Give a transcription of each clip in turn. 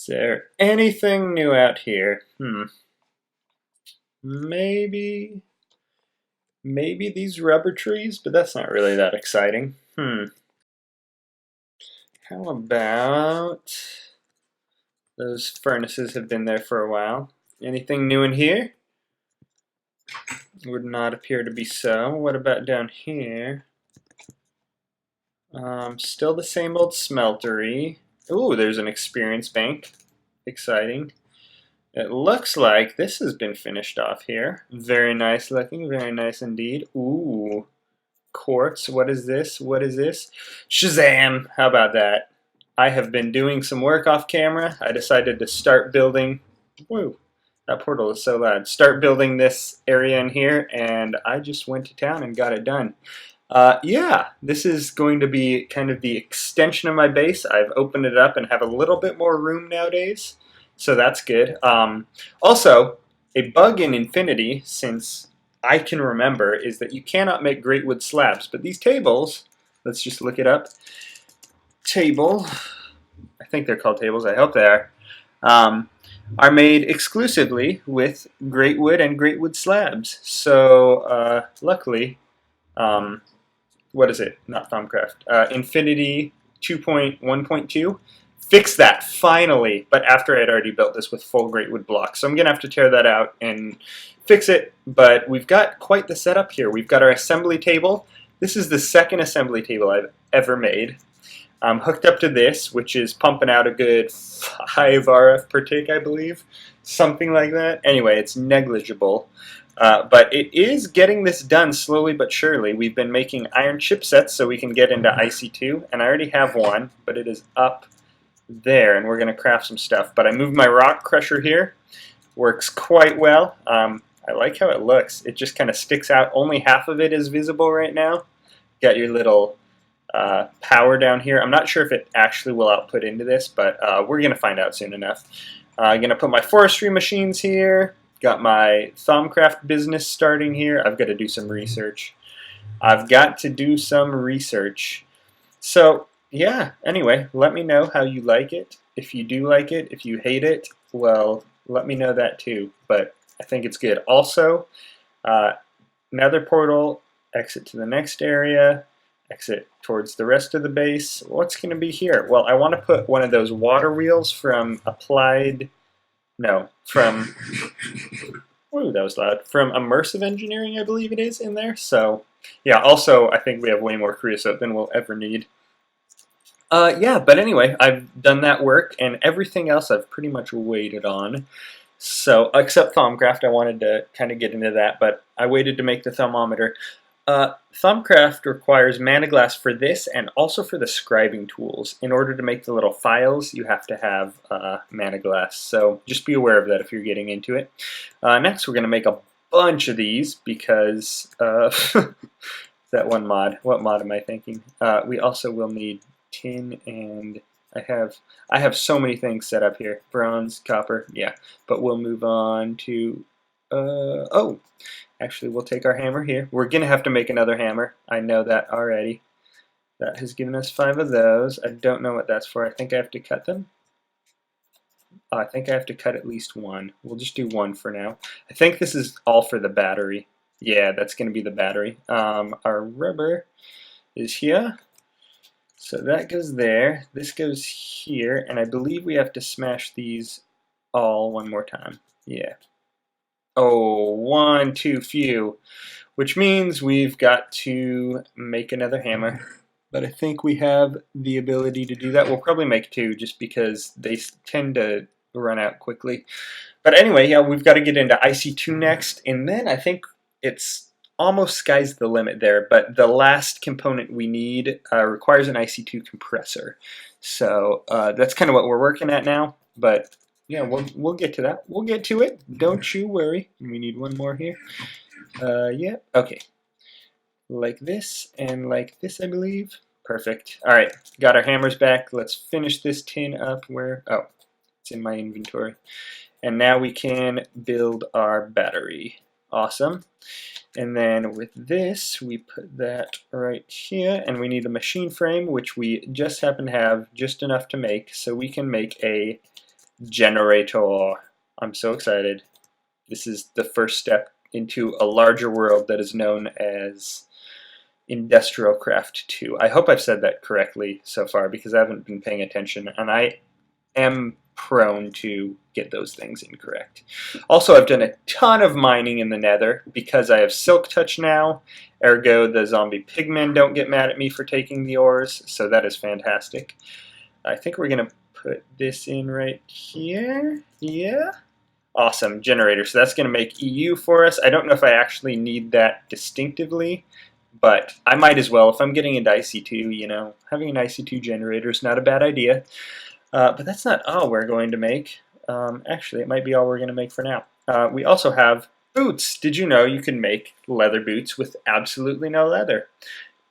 there anything new out here? Maybe these rubber trees, but that's not really that exciting. How about those furnaces have been there for a while. Anything new in here? Would not appear to be so. What about down here? Still the same old smeltery. Ooh, there's an experience bank. Exciting. It looks like this has been finished off here. Very nice looking, very nice indeed. Ooh, quartz. What is this? What is this? Shazam! How about that? I have been doing some work off camera. I decided to start building. Whoa, that portal is so loud. Start building this area in here, and I just went to town and got it done. Yeah, this is going to be kind of the extension of my base. I've opened it up and have a little bit more room nowadays, so that's good. Also, a bug in Infinity, since I can remember, is that you cannot make great wood slabs, but these tables, let's just look it up. Table, I think they're called tables, I hope they are made exclusively with great wood and great wood slabs. So, luckily, what is it? Not Thumbcraft. Infinity 2.1.2 fixed that finally, but after I had already built this with full great wood blocks. So I'm gonna have to tear that out and fix it, but we've got quite the setup here. We've got our assembly table. This is the second assembly table I've ever made. I'm hooked up to this, which is pumping out a good 5 RF per tick, I believe. Something like that. Anyway, it's negligible. But it is getting this done slowly but surely. We've been making iron chipsets so we can get into IC2, and I already have one, but it is up there, and we're going to craft some stuff. But I moved my rock crusher here. Works quite well. I like how it looks. It just kind of sticks out. Only half of it is visible right now. Got your little power down here. I'm not sure if it actually will output into this, but we're going to find out soon enough. I'm going to put my forestry machines here. Got my Thumbcraft business starting here. I've got to do some research. So, yeah, anyway, let me know how you like it. If you do like it, if you hate it, well, let me know that too. But I think it's good. Also, nether portal, exit to the next area, exit towards the rest of the base. What's going to be here? Well, I want to put one of those water wheels from Ooh, that was loud. From Immersive Engineering, I believe it is, in there. So, yeah, also, I think we have way more creosote than we'll ever need. Yeah, but anyway, I've done that work, and everything else I've pretty much waited on. So, except Thumbcraft, I wanted to kind of get into that, but I waited to make the thermometer. Thumbcraft requires mana glass for this and also for the scribing tools. In order to make the little files, you have to have mana glass. So just be aware of that if you're getting into it. Next, we're going to make a bunch of these because that one mod. What mod am I thinking? We also will need tin, and I have so many things set up here. Bronze, copper, yeah. But we'll move on to oh. Actually, we'll take our hammer here. We're going to have to make another hammer. I know that already. That has given us 5 of those. I don't know what that's for. I think I have to cut them. I think I have to cut at least one. We'll just do one for now. I think this is all for the battery. Yeah, that's going to be the battery. Our rubber is here. So that goes there. This goes here. And I believe we have to smash these all one more time. Yeah. Oh, one too few, which means we've got to make another hammer. But I think we have the ability to do that. We'll probably make 2 just because they tend to run out quickly. But anyway, yeah, we've got to get into IC2 next, and then I think it's almost sky's the limit there, but the last component we need requires an IC2 compressor. So that's kind of what we're working at now, but yeah, we'll get to that. We'll get to it. Don't you worry. We need one more here. Yeah, okay. Like this and like this, I believe. Perfect. All right, got our hammers back. Let's finish this tin up where, oh, it's in my inventory. And now we can build our battery. Awesome. And then with this, we put that right here, and we need a machine frame, which we just happen to have just enough to make, so we can make a generator. I'm so excited. This is the first step into a larger world that is known as Industrial Craft 2. I hope I've said that correctly so far because I haven't been paying attention, and I am prone to get those things incorrect. Also, I've done a ton of mining in the nether because I have Silk Touch now, ergo the zombie pigmen don't get mad at me for taking the ores, so that is fantastic. I think we're going to put this in right here. Yeah. Awesome. Generator. So that's going to make EU for us. I don't know if I actually need that distinctively, but I might as well. If I'm getting into IC2, you know, having an IC2 generator is not a bad idea. But that's not all we're going to make. Actually, it might be all we're going to make for now. We also have boots. Did you know you can make leather boots with absolutely no leather?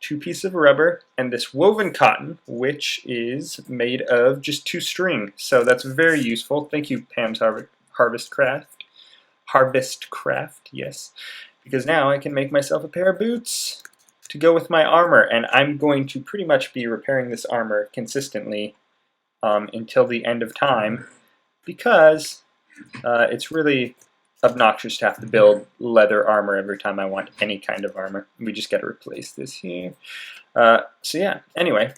2 pieces of rubber and this woven cotton, which is made of just 2 string. So that's very useful. Thank you, Pam's Harvest Craft. Harvest Craft, yes. Because now I can make myself a pair of boots to go with my armor. And I'm going to pretty much be repairing this armor consistently until the end of time, because it's really obnoxious to have to build leather armor every time I want any kind of armor. We just got to replace this here. So yeah, anyway,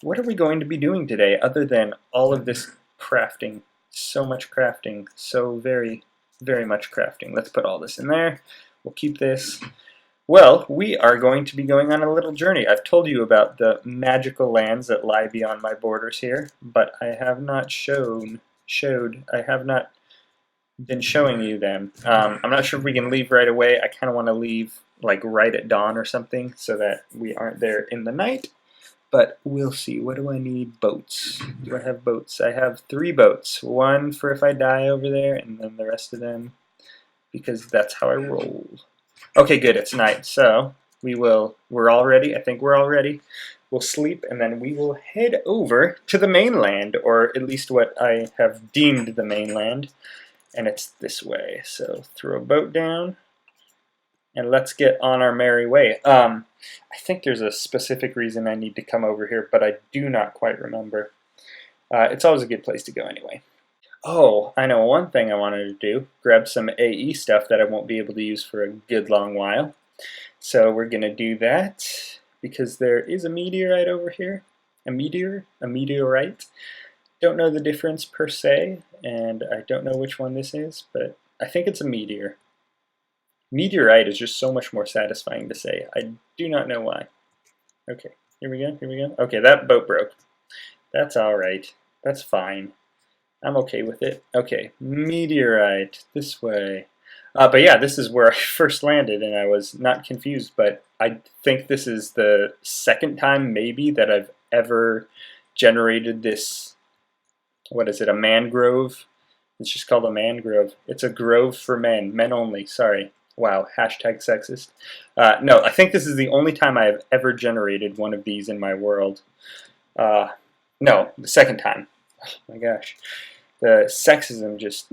what are we going to be doing today other than all of this crafting? So much crafting, so very, very much crafting. Let's put all this in there. We'll keep this. Well, we are going to be going on a little journey. I've told you about the magical lands that lie beyond my borders here, but I have not I have not been showing you them. I'm not sure if we can leave right away. I kind of want to leave like right at dawn or something so that we aren't there in the night, but we'll see. What do I need? Boats. Do I have boats? I have 3 boats. 1 for if I die over there, and then the rest of them because that's how I roll. Okay, good, it's night, so we're all ready. I think we're all ready. We'll sleep, and then we will head over to the mainland, or at least what I have deemed the mainland, and it's this way. So throw a boat down, and let's get on our merry way. I think there's a specific reason I need to come over here, but I do not quite remember. It's always a good place to go anyway. Oh, I know one thing I wanted to do. Grab some AE stuff that I won't be able to use for a good long while. So we're going to do that because there is a meteorite over here. A meteorite. Don't know the difference per se, and I don't know which one this is, but I think it's a meteor. Meteorite is just so much more satisfying to say. I do not know why. Okay, here we go. Okay, that boat broke. That's alright. That's fine. I'm okay with it. Okay, meteorite, this way. But yeah, this is where I first landed, and I was not confused, but I think this is the 2nd time, maybe, that I've ever generated this, what is it, a mangrove? It's just called a mangrove. It's a grove for men only, sorry. Wow, hashtag sexist. No, I think this is the only time I have ever generated one of these in my world. No, the 2nd time. Oh my gosh. The sexism just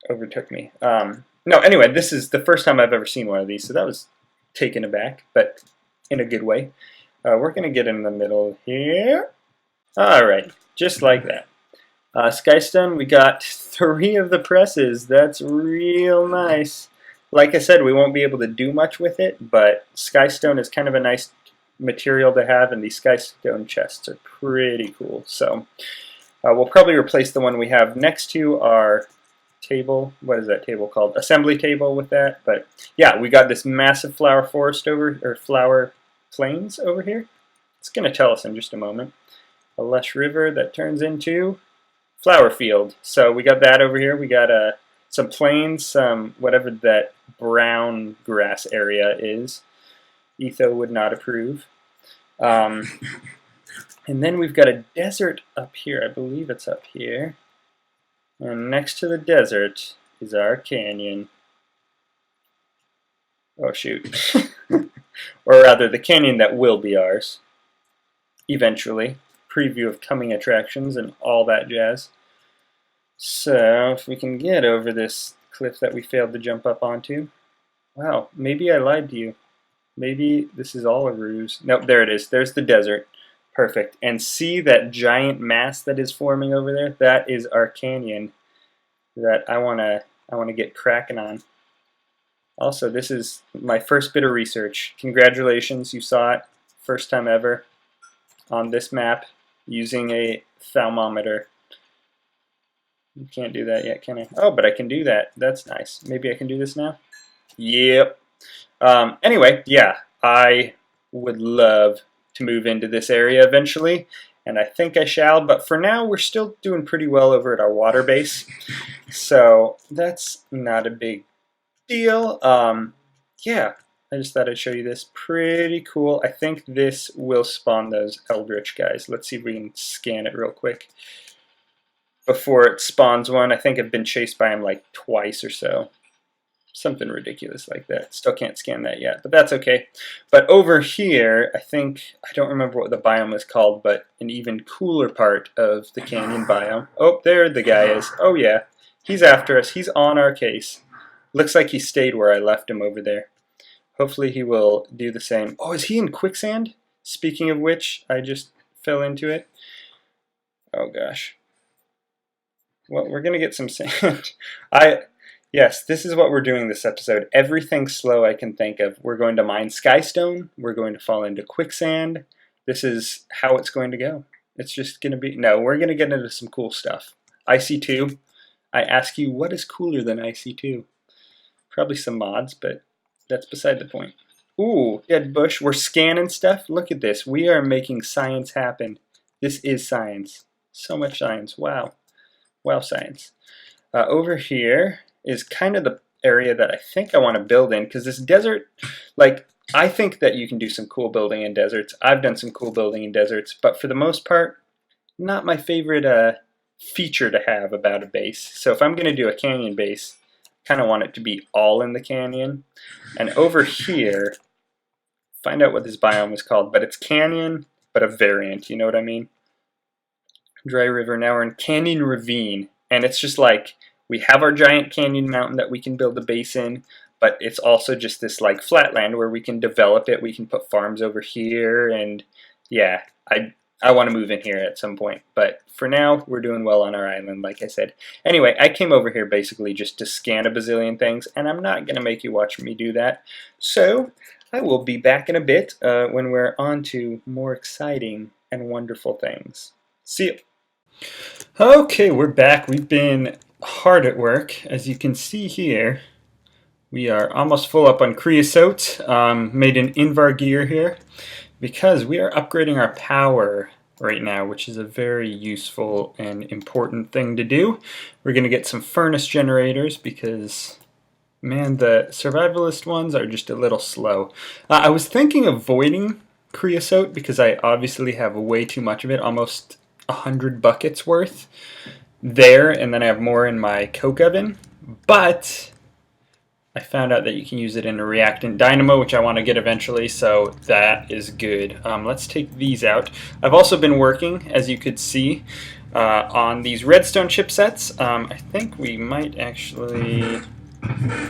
overtook me. No, anyway, this is the first time I've ever seen one of these, so that was taken aback, but in a good way. We're going to get in the middle here. Alright, just like that. Skystone, we got 3 of the presses. That's real nice. Like I said, we won't be able to do much with it, but Skystone is kind of a nice material to have, and these Skystone chests are pretty cool. So we'll probably replace the one we have next to our table. What is that table called? Assembly table with that. But yeah, we got this massive flower forest or flower plains over here. It's going to tell us in just a moment. A lush river that turns into flower field. So we got that over here. We got some plains, some whatever that brown grass area is. Etho would not approve. And then we've got a desert up here. I believe it's up here. And next to the desert is our canyon. Oh, shoot. Or rather, the canyon that will be ours. Eventually. Preview of coming attractions and all that jazz. So, if we can get over this cliff that we failed to jump up onto. Wow, maybe I lied to you. Maybe this is all a ruse. Nope, there it is. There's the desert. Perfect. And see that giant mass that is forming over there? That is our canyon that I wanna get cracking on. Also, this is my first bit of research. Congratulations, you saw it. First time ever on this map using a thermometer. You can't do that yet, can I? Oh, but I can do that. That's nice. Maybe I can do this now? Yep. Anyway, yeah, I would love to move into this area eventually, and I think I shall, but for now we're still doing pretty well over at our water base, so that's not a big deal. Yeah, I just thought I'd show you this. Pretty cool. I think this will spawn those Eldritch guys. Let's see if we can scan it real quick before it spawns one. I think I've been chased by him like twice or so. Something ridiculous like that. Still can't scan that yet, but that's okay. But over here, I don't remember what the biome is called, but an even cooler part of the canyon biome. Oh, there the guy is. Oh yeah, he's after us. He's on our case. Looks like he stayed where I left him over there. Hopefully he will do the same. Oh, is he in quicksand? Speaking of which, I just fell into it. Oh gosh. Well, we're gonna get some sand. Yes, this is what we're doing this episode. Everything slow I can think of. We're going to mine skystone. We're going to fall into quicksand. This is how it's going to go. It's just going to be... No, we're going to get into some cool stuff. IC2. I ask you, what is cooler than IC2? Probably some mods, but that's beside the point. Ooh, dead bush. We're scanning stuff. Look at this. We are making science happen. This is science. So much science. Wow. Wow, science. Over here is kind of the area that I think I want to build in, because this desert, like, I think that you can do some cool building in deserts. I've done some cool building in deserts, but for the most part, not my favorite feature to have about a base. So if I'm going to do a canyon base, I kind of want it to be all in the canyon. And over here, find out what this biome is called, but it's canyon, but a variant, you know what I mean? Dry river, now we're in canyon ravine, and it's just like, we have our giant canyon mountain that we can build a base in, but it's also just this like flatland where we can develop it. We can put farms over here, and yeah, I want to move in here at some point. But for now, we're doing well on our island, like I said. Anyway, I came over here basically just to scan a bazillion things, and I'm not going to make you watch me do that. So I will be back in a bit when we're on to more exciting and wonderful things. See you. Okay, we're back. We've been hard at work. As you can see here, we are almost full up on creosote. Made an Invar gear here because we are upgrading our power right now, which is a very useful and important thing to do. We're going to get some furnace generators because, man, the survivalist ones are just a little slow. I was thinking of avoiding creosote because I obviously have way too much of it, almost 100 buckets worth there, and then I have more in my coke oven, but I found out that you can use it in a reactant dynamo, which I want to get eventually, so that is good. Let's take these out. I've also been working, as you could see, on these redstone chipsets. I think we might actually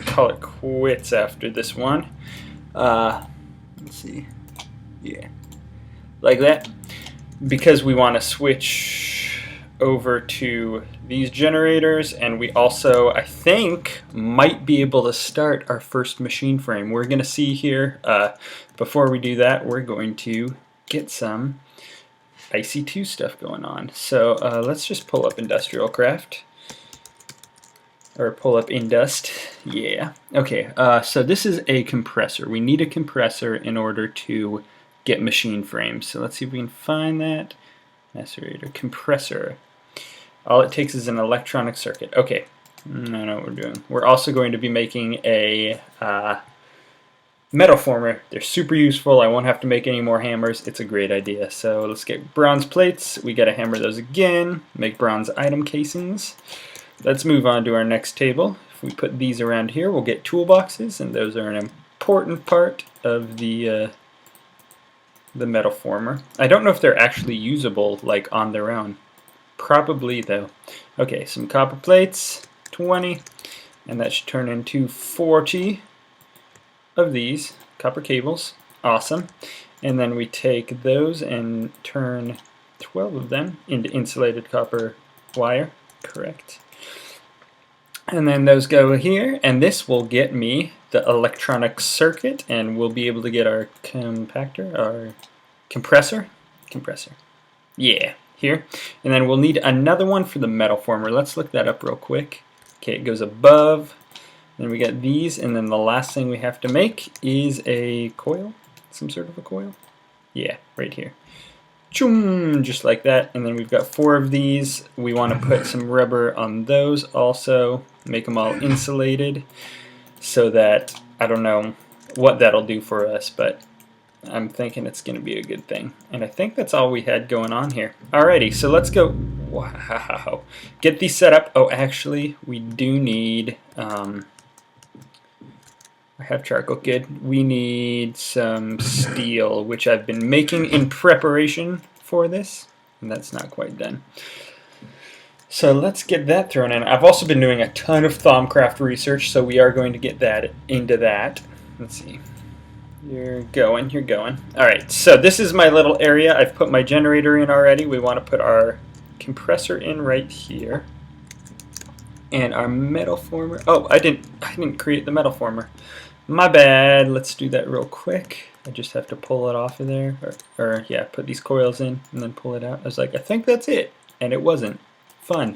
call it quits after this one. Let's see. Yeah. Like that. Because we want to switch over to these generators, and we also, I think, might be able to start our first machine frame. We're going to see here, before we do that, we're going to get some IC2 stuff going on. So let's just pull up Industrial Craft, or pull up Indust. Yeah. Okay, so this is a compressor. We need a compressor in order to get machine frames. So let's see if we can find that. Macerator, compressor. All it takes is an electronic circuit. Okay, I know what we're doing. We're also going to be making a metal former. They're super useful. I won't have to make any more hammers. It's a great idea. So let's get bronze plates. We got to hammer those again. Make bronze item casings. Let's move on to our next table. If we put these around here, we'll get toolboxes, and those are an important part of the metal former. I don't know if they're actually usable like on their own. Probably though. Okay, some copper plates, 20, and that should turn into 40 of these copper cables. Awesome. And then we take those and turn 12 of them into insulated copper wire. Correct. And then those go here, and this will get me the electronic circuit, and we'll be able to get our compactor, our compressor. Yeah, here. And then we'll need another one for the metal former. Let's look that up real quick. Okay, it goes above. Then we got these, and then the last thing we have to make is a coil, some sort of a coil. Yeah, right here. Choom, just like that. And then we've got 4 of these. We want to put some rubber on those also, make them all insulated, so that, I don't know what that'll do for us, but I'm thinking it's going to be a good thing. And I think that's all we had going on here. Alrighty, so let's go. Wow. Get these set up. Oh, actually, we do need, I have charcoal. Good. We need some steel, which I've been making in preparation for this, and that's not quite done. So let's get that thrown in. I've also been doing a ton of Thaumcraft research, so we are going to get that into that. Let's see. You're going. Alright, so this is my little area. I've put my generator in already. We want to put our compressor in right here. And our metal former. Oh, I didn't create the metal former. My bad. Let's do that real quick. I just have to pull it off of there. Or yeah, put these coils in and then pull it out. I was like, I think that's it. And it wasn't. Fun.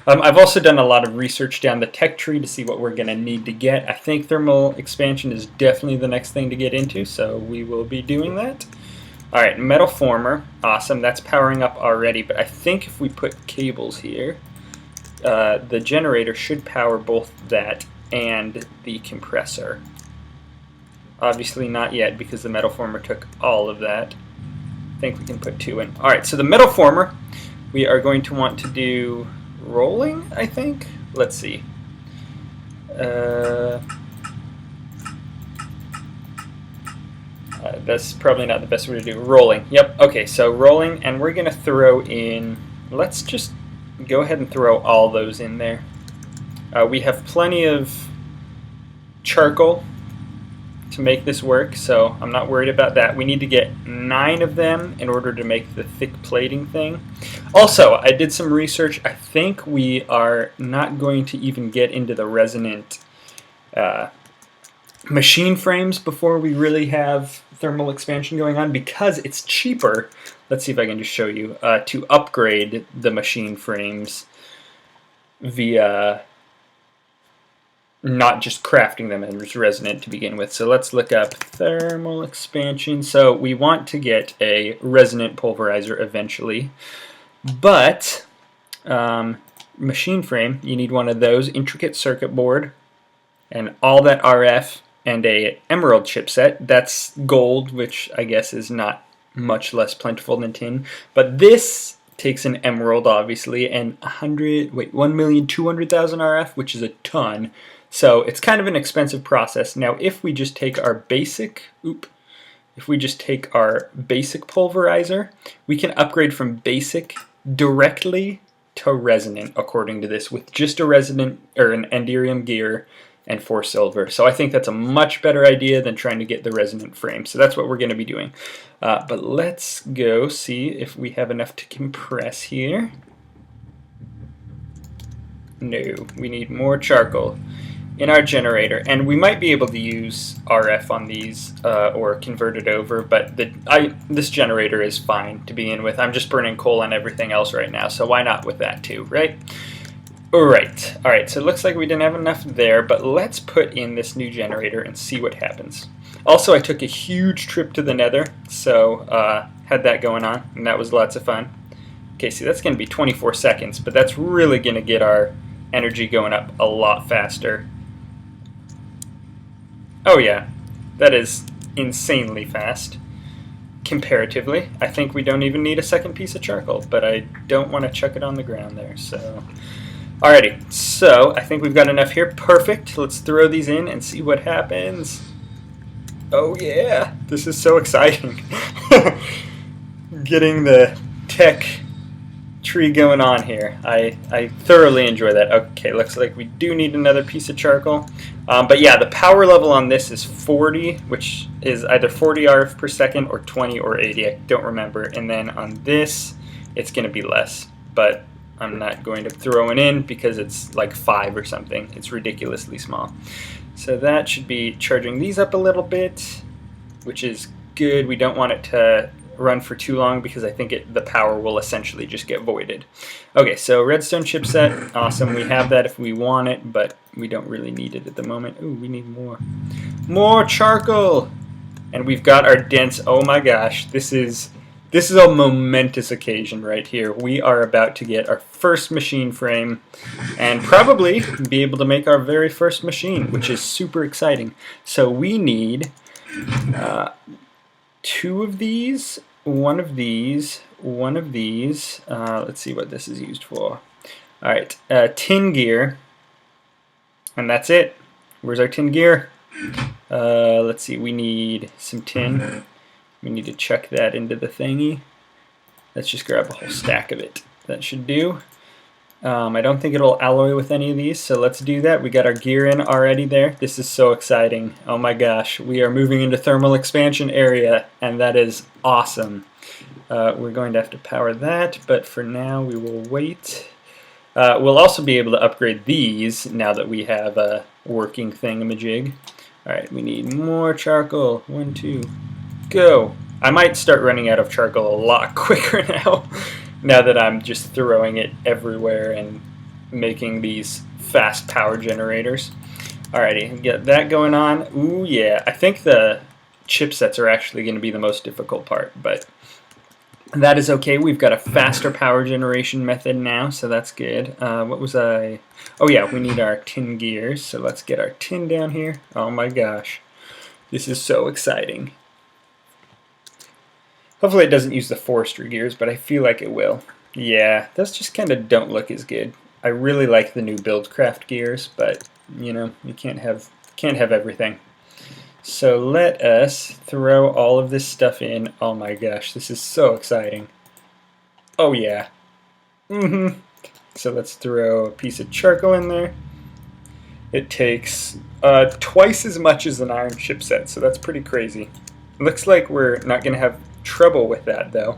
I've also done a lot of research down the tech tree to see what we're going to need to get. I think thermal expansion is definitely the next thing to get into, so we will be doing that. Alright, metal former. Awesome. That's powering up already, but I think if we put cables here, the generator should power both that and the compressor. Obviously not yet because the metal former took all of that. I think we can put 2 in. Alright, so the metal former, we are going to want to do rolling, I think. Let's see. That's probably not the best way to do rolling. Yep, okay, so rolling, and we're going to throw in, let's just go ahead and throw all those in there. We have plenty of charcoal to make this work, so I'm not worried about that. We need to get 9 of them in order to make the thick plating thing. Also, I did some research. I think we are not going to even get into the resonant machine frames before we really have thermal expansion going on, because it's cheaper. Let's see if I can just show you, to upgrade the machine frames via not just crafting them as resonant to begin with. So let's look up thermal expansion. So we want to get a resonant pulverizer eventually, but machine frame, you need one of those, intricate circuit board, and all that RF, and a emerald chipset. That's gold, which I guess is not much less plentiful than tin, but this takes an emerald, obviously, and 1,200,000 RF, which is a ton. So it's kind of an expensive process. Now, if we just take our basic, pulverizer, we can upgrade from basic directly to resonant, according to this, with just a resonant or an enderium gear and 4 silver. So I think that's a much better idea than trying to get the resonant frame. So that's what we're going to be doing. But let's go see if we have enough to compress here. No, we need more charcoal in our generator, and we might be able to use RF on these or convert it over, but this generator is fine to begin with. I'm just burning coal on everything else right now, so why not with that too, right? Alright, so it looks like we didn't have enough there, but let's put in this new generator and see what happens. Also, I took a huge trip to the Nether, so had that going on, and that was lots of fun. Okay, see, that's going to be 24 seconds, but that's really going to get our energy going up a lot faster. Oh yeah, that is insanely fast, comparatively. I think we don't even need a second piece of charcoal, but I don't want to chuck it on the ground there, so... Alrighty, so I think we've got enough here. Perfect. Let's throw these in and see what happens. Oh yeah, this is so exciting. Getting the tech tree going on here. I thoroughly enjoy that. Okay, looks like we do need another piece of charcoal. But yeah, the power level on this is 40, which is either 40 RF per second or 20 or 80. I don't remember. And then on this, it's going to be less. But I'm not going to throw it in because it's like 5 or something. It's ridiculously small. So that should be charging these up a little bit, which is good. We don't want it to run for too long because I think the power will essentially just get voided. Okay, so redstone chipset, awesome. We have that if we want it, but we don't really need it at the moment. Ooh, we need more charcoal. And we've got our dense. Oh my gosh, this is a momentous occasion right here. We are about to get our first machine frame and probably be able to make our very first machine, which is super exciting. So we need 2 of these, 1 of these, 1 of these. Let's see what this is used for. All right, tin gear, and that's it. Where's our tin gear? Let's see, we need some tin. We need to chuck that into the thingy. Let's just grab a whole stack of it. That should do. I don't think it'll alloy with any of these, so let's do that. We got our gear in already there. This is so exciting. Oh my gosh, we are moving into thermal expansion area, and that is awesome. We're going to have to power that, but for now we will wait. We'll also be able to upgrade these now that we have a working thingamajig. Alright, we need more charcoal. 1, 2, go! I might start running out of charcoal a lot quicker now that I'm just throwing it everywhere and making these fast power generators. Alrighty, get that going on. Ooh yeah, I think the chipsets are actually going to be the most difficult part, but that is okay. We've got a faster power generation method now, so that's good. What was I... Oh yeah, we need our tin gears, so let's get our tin down here. Oh my gosh, this is so exciting. Hopefully it doesn't use the forestry gears, but I feel like it will. Yeah, those just kind of don't look as good. I really like the new Buildcraft gears, but you know, you can't have everything. So let us throw all of this stuff in. Oh my gosh, this is so exciting. Oh yeah. So let's throw a piece of charcoal in there. It takes twice as much as an iron chipset, so that's pretty crazy. Looks like we're not going to have trouble with that though.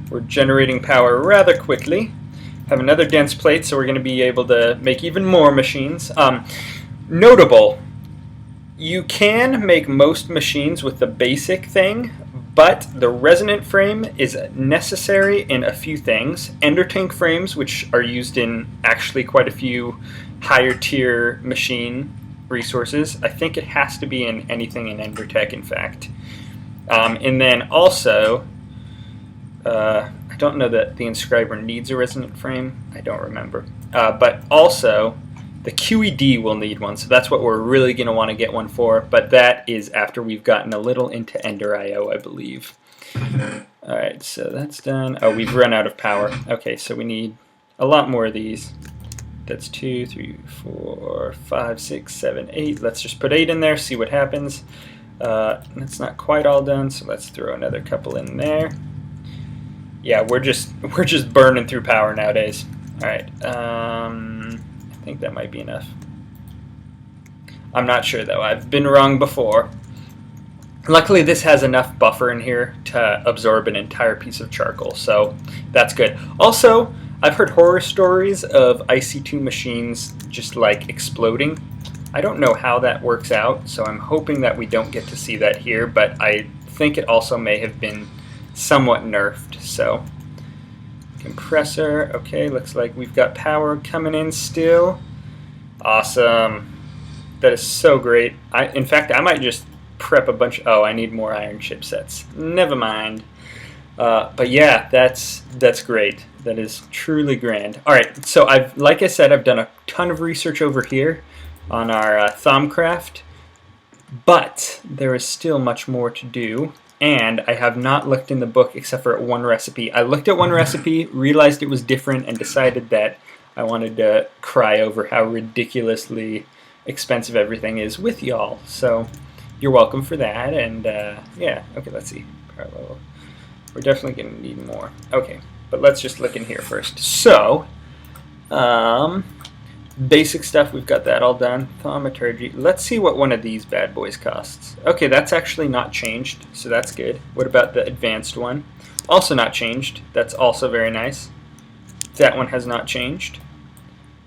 We're generating power rather quickly. Have another dense plate, so we're going to be able to make even more machines. Notable, you can make most machines with the basic thing, but the resonant frame is necessary in a few things. Ender tank frames, which are used in actually quite a few higher tier machine resources. I think it has to be in anything in Endertech, in fact. And then also, I don't know that the inscriber needs a resonant frame. I don't remember. But also, the QED will need one, so that's what we're really going to want to get one for. But that is after we've gotten a little into Ender IO, I believe. Alright, so that's done. Oh, we've run out of power. Okay, so we need a lot more of these. That's 2, 3, 4, 5, 6, 7, 8. Let's just put 8 in there, see what happens. That's not quite all done, so let's throw another couple in there. Yeah, we're just burning through power nowadays. All right, I think that might be enough. I'm not sure though. I've been wrong before. Luckily, this has enough buffer in here to absorb an entire piece of charcoal, so that's good. Also, I've heard horror stories of IC2 machines just like exploding. I don't know how that works out, so I'm hoping that we don't get to see that here, but I think it also may have been somewhat nerfed. So compressor, okay, looks like we've got power coming in still. Awesome. That is so great. In fact, I might just prep a bunch. Oh, I need more iron chipsets. Never mind. But yeah, that's great. That is truly grand. All right, so like I said, I've done a ton of research over here on our Thaumcraft, but there is still much more to do, and I have not looked in the book except for one recipe. I looked at one recipe, realized it was different, and decided that I wanted to cry over how ridiculously expensive everything is with y'all. So you're welcome for that, and yeah, okay, let's see. Parallel. We're definitely going to need more. Okay, but let's just look in here first. So, basic stuff, we've got that all done. Thaumaturgy. Let's see what one of these bad boys costs. Okay, that's actually not changed, so that's good. What about the advanced one? Also not changed. That's also very nice. That one has not changed.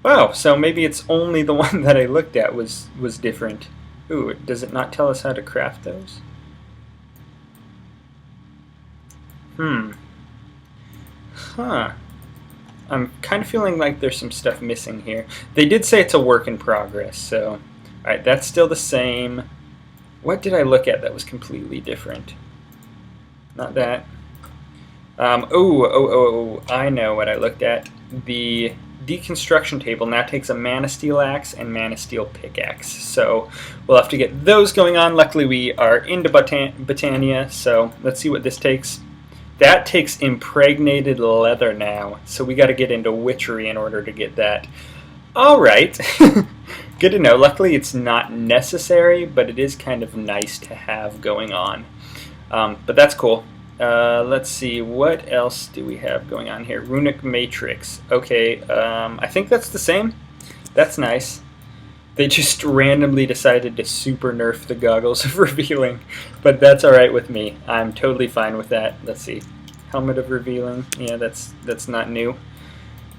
Wow, so maybe it's only the one that I looked at was different. Ooh, does it not tell us how to craft those? Huh. I'm kind of feeling like there's some stuff missing here. They did say it's a work in progress, so... Alright, that's still the same. What did I look at that was completely different? Not that. I know what I looked at. The deconstruction table now takes a mana steel axe and mana steel pickaxe, so we'll have to get those going on. Luckily we are into Botania, so let's see what this takes. That takes impregnated leather now, so we got to get into witchery in order to get that. Alright, good to know. Luckily it's not necessary, but it is kind of nice to have going on. But that's cool. Let's see, what else do we have going on here? Runic Matrix. Okay, I think that's the same. That's nice. They just randomly decided to super nerf the goggles of revealing, but that's alright with me. I'm totally fine with that. Let's see. Helmet of revealing. Yeah, that's not new.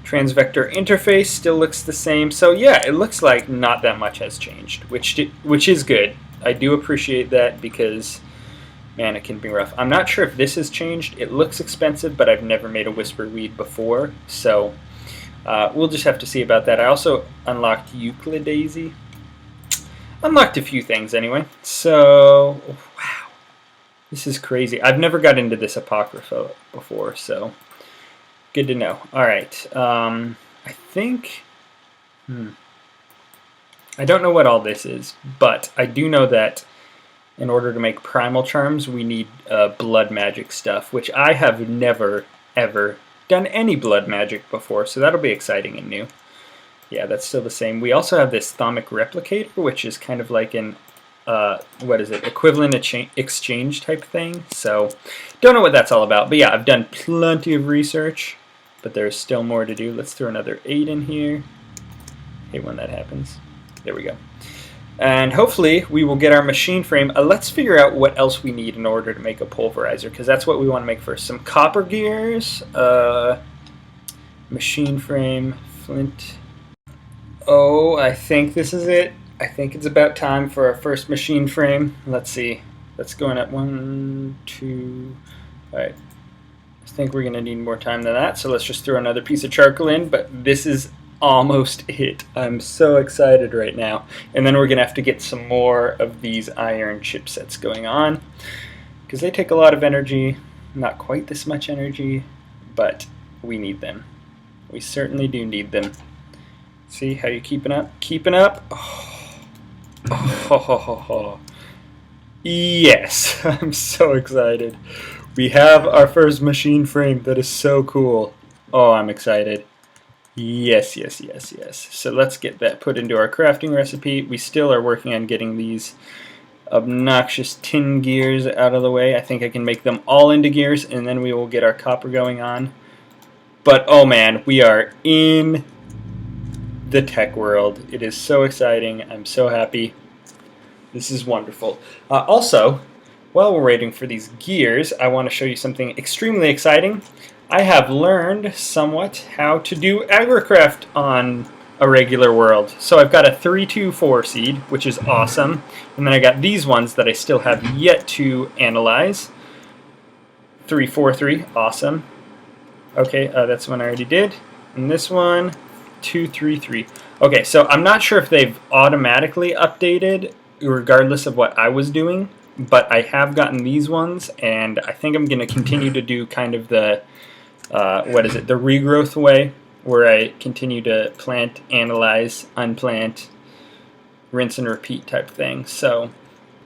Transvector interface still looks the same. So yeah, it looks like not that much has changed, which is good. I do appreciate that because... man, it can be rough. I'm not sure if this has changed. It looks expensive, but I've never made a Whisper Weed before, so we'll just have to see about that. I also unlocked Euclidaisy. Unlocked a few things anyway. So, wow. This is crazy. I've never got into this Apocrypha before, so good to know. Alright, I think... I don't know what all this is, but I do know that in order to make primal charms, we need blood magic stuff, which I have never, ever done any blood magic before, so that'll be exciting and new. Yeah, that's still the same. We also have this Thaumic Replicator, which is kind of like an, what is it, equivalent exchange type thing. So, don't know what that's all about. But yeah, I've done plenty of research, but there's still more to do. Let's throw another 8 in here. I hate when that happens. There we go. And hopefully we will get our machine frame. Let's figure out what else we need in order to make a pulverizer, because that's what we want to make first. Some copper gears, machine frame, flint. Oh, I think this is it. I think it's about time for our first machine frame. Let's see. Let's go in at 1, 2. All right. I think we're going to need more time than that, so let's just throw another piece of charcoal in, but this is almost it. I'm so excited right now. And then we're going to have to get some more of these iron chipsets going on, because they take a lot of energy. Not quite this much energy, but we need them. We certainly do need them. See how you keeping up? Keeping up? Oh. Yes, I'm so excited. We have our first machine frame. That is so cool. Oh, I'm excited. Yes. So let's get that put into our crafting recipe. We still are working on getting these obnoxious tin gears out of the way. I think I can make them all into gears, and then we will get our copper going on. But oh man, we are in the tech world. It is so exciting. I'm so happy. This is wonderful. Also, while we're waiting for these gears, I want to show you something extremely exciting. I have learned somewhat how to do agricraft on a regular world. So I've got a 324 seed, which is awesome. And then I got these ones that I still have yet to analyze. 343, awesome. Okay, that's one I already did. And this one, 233. Okay, so I'm not sure if they've automatically updated regardless of what I was doing, but I have gotten these ones, and I think I'm going to continue to do kind of the the regrowth way, where I continue to plant, analyze, unplant, rinse and repeat type thing. So,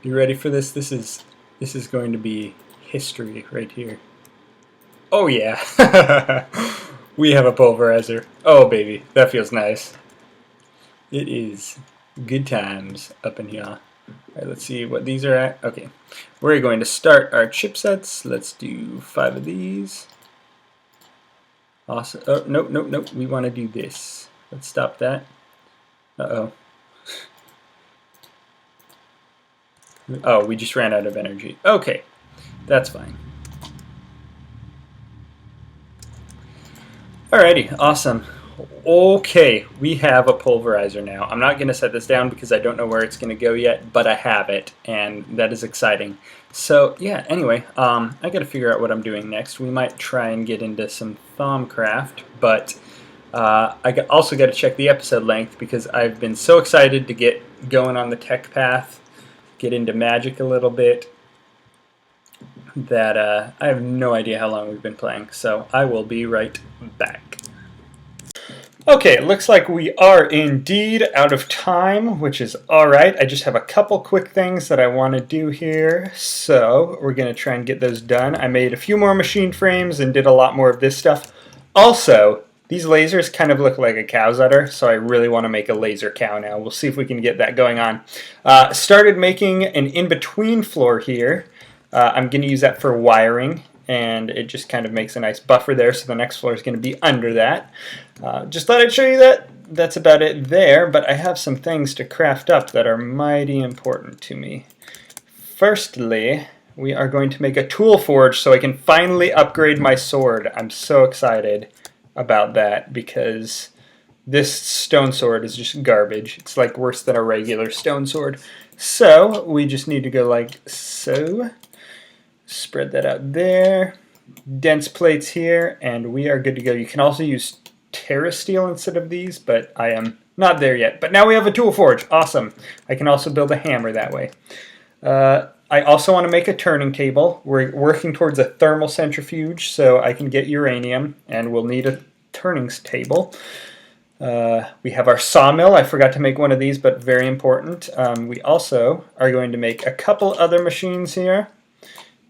you ready for this? This is going to be history right here. Oh yeah, we have a pulverizer. Oh baby, that feels nice. It is good times up in here. Alright, let's see what these are at. Okay, we're going to start our chipsets. Let's do 5 of these. Awesome. Oh, nope, nope, nope. We want to do this. Let's stop that. Uh-oh. Oh, we just ran out of energy. Okay, that's fine. Alrighty, awesome. Okay, we have a pulverizer now. I'm not going to set this down because I don't know where it's going to go yet, but I have it, and that is exciting. So, yeah, anyway, I got to figure out what I'm doing next. We might try and get into some Thaumcraft, but I also got to check the episode length because I've been so excited to get going on the tech path, get into magic a little bit, that I have no idea how long we've been playing. So I will be right back. Okay, it looks like we are indeed out of time, which is alright. I just have a couple quick things that I want to do here, so we're going to try and get those done. I made a few more machine frames and did a lot more of this stuff. Also, these lasers kind of look like a cow's udder, so I really want to make a laser cow now. We'll see if we can get that going on. Started making an in-between floor here. I'm going to use that for wiring, and it just kind of makes a nice buffer there, so the next floor is going to be under that. Just thought I'd show you that. That's about it there, but I have some things to craft up that are mighty important to me. Firstly, we are going to make a tool forge so I can finally upgrade my sword. I'm so excited about that because this stone sword is just garbage. It's like worse than a regular stone sword. So we just need to go like so. Spread that out there. Dense plates here, and we are good to go. You can also use Terra Steel instead of these, but I am not there yet. But now we have a tool forge. Awesome. I can also build a hammer that way. I also want to make a turning table. We're working towards a thermal centrifuge, so I can get uranium, and we'll need a turning table. We have our sawmill. I forgot to make one of these, but very important. We also are going to make a couple other machines here.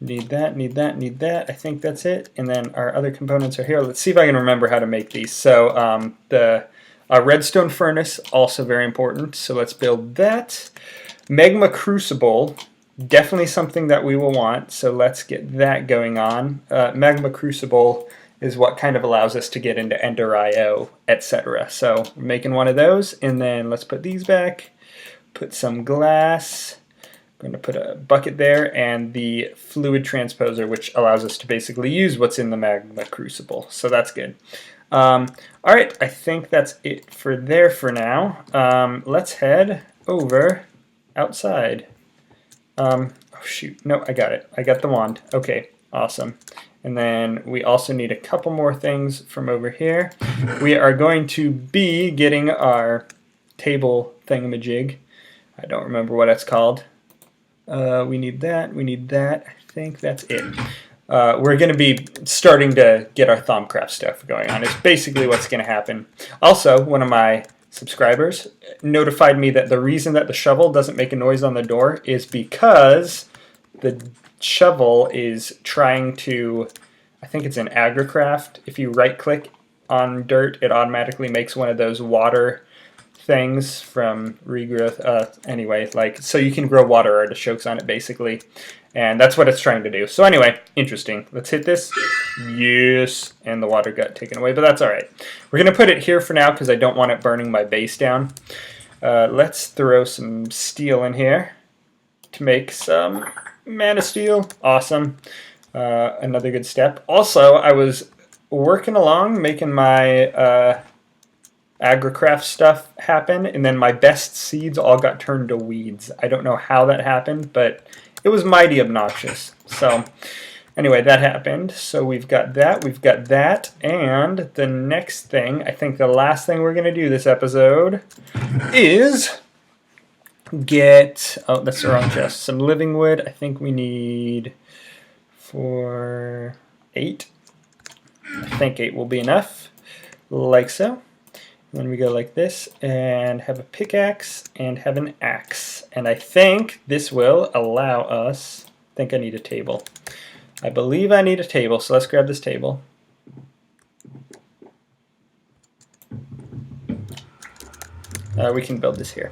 Need that, need that, need that. I think that's it. And then our other components are here. Let's see if I can remember how to make these. So the redstone furnace, also very important. So let's build that. Magma crucible, definitely something that we will want. So let's get that going on. Magma crucible is what kind of allows us to get into Ender IO, etc. So we're making one of those. And then let's put these back. Put some glass. I'm going to put a bucket there and the fluid transposer, which allows us to basically use what's in the magma crucible. So that's good. All right, I think that's it for there for now. Let's head over outside. Oh shoot, no, I got it. I got the wand. Okay, awesome. And then we also need a couple more things from over here. We are going to be getting our table thingamajig. I don't remember what it's called. We need that, we need that. I think that's it. We're going to be starting to get our Thaumcraft stuff going on. It's basically what's going to happen. Also, one of my subscribers notified me that the reason that the shovel doesn't make a noise on the door is because the shovel is trying to, I think it's in AgriCraft, if you right-click on dirt, it automatically makes one of those water things from regrowth. Anyway, like, so you can grow water artichokes on it basically, and that's what it's trying to do. So anyway, interesting. Let's hit this. Yes, and the water got taken away, but that's all right. We're gonna put it here for now because I don't want it burning my base down. Let's throw some steel in here to make some mana steel. Awesome. Another good step. Also, I was working along making my AgriCraft stuff happen, and then my best seeds all got turned to weeds. I don't know how that happened, but it was mighty obnoxious. So anyway, that happened. So we've got that, and the next thing, I think the last thing we're going to do this episode is get, oh, that's the wrong chest, some living wood. I think we need 8. I think 8 will be enough, like so. Then we go like this and have a pickaxe and have an axe. And I think this will allow us, I think I need a table. I believe I need a table, so let's grab this table. We can build this here.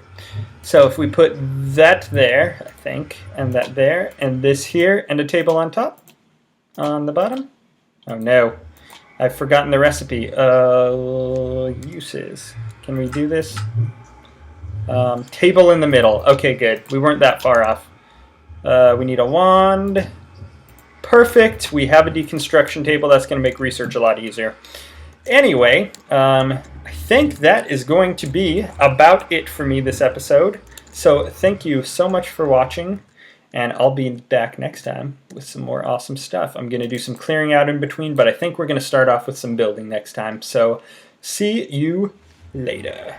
So if we put that there, I think, and that there, and this here, and a table on top, on the bottom. Oh no, I've forgotten the recipe. Uses. Can we do this? Table in the middle. Okay, good. We weren't that far off. We need a wand. Perfect. We have a deconstruction table. That's going to make research a lot easier. Anyway, I think that is going to be about it for me this episode. So thank you so much for watching, and I'll be back next time with some more awesome stuff. I'm going to do some clearing out in between, but I think we're going to start off with some building next time. So see you later.